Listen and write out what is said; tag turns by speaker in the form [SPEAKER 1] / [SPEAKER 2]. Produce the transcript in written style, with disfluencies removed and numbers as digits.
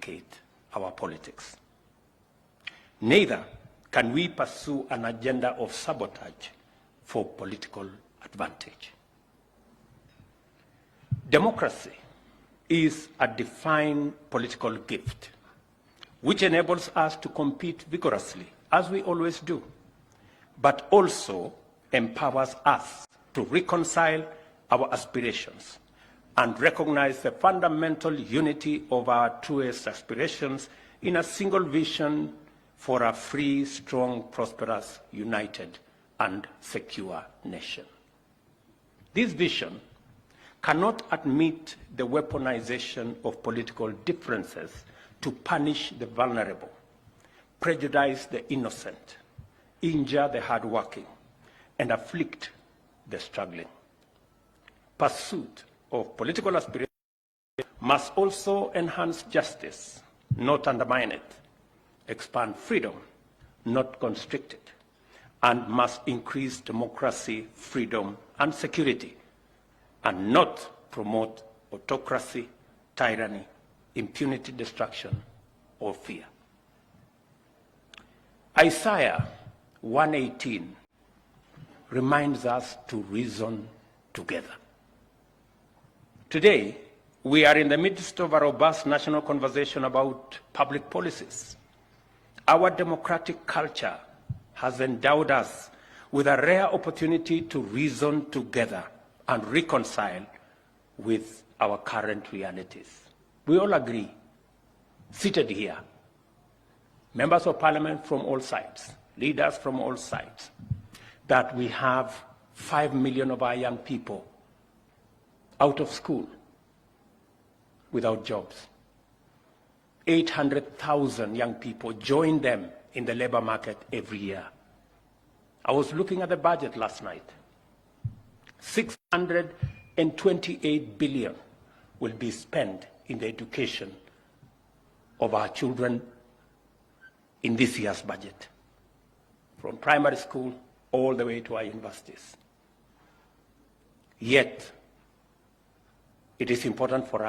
[SPEAKER 1] complicate our politics. Neither can we pursue an agenda of sabotage for political advantage. Democracy is a divine political gift which enables us to compete vigorously, as we always do, but also empowers us to reconcile our aspirations and recognize the fundamental unity of our truest aspirations in a single vision for a free, strong, prosperous, united, and secure nation. This vision cannot admit the weaponization of political differences to punish the vulnerable, prejudice the innocent, injure the hardworking, and afflict the struggling. Pursuit of political aspiration must also enhance justice, not undermine it, expand freedom, not constrict it, and must increase democracy, freedom, and security, and not promote autocracy, tyranny, impunity, destruction, or fear. Isaiah 1:18 reminds us to reason together. Today, we are in the midst of a robust national conversation about public policies. Our democratic culture has endowed us with a rare opportunity to reason together and reconcile with our current realities. We all agree, seated here, members of parliament from all sides, leaders from all sides, that we have 5 million of our young people out of school, without jobs. 800,000 young people join them in the labor market every year. I was looking at the budget last night. 628 billion will be spent in the education of our children in this year's budget, from primary school all the way to our universities. Yet, it is important for us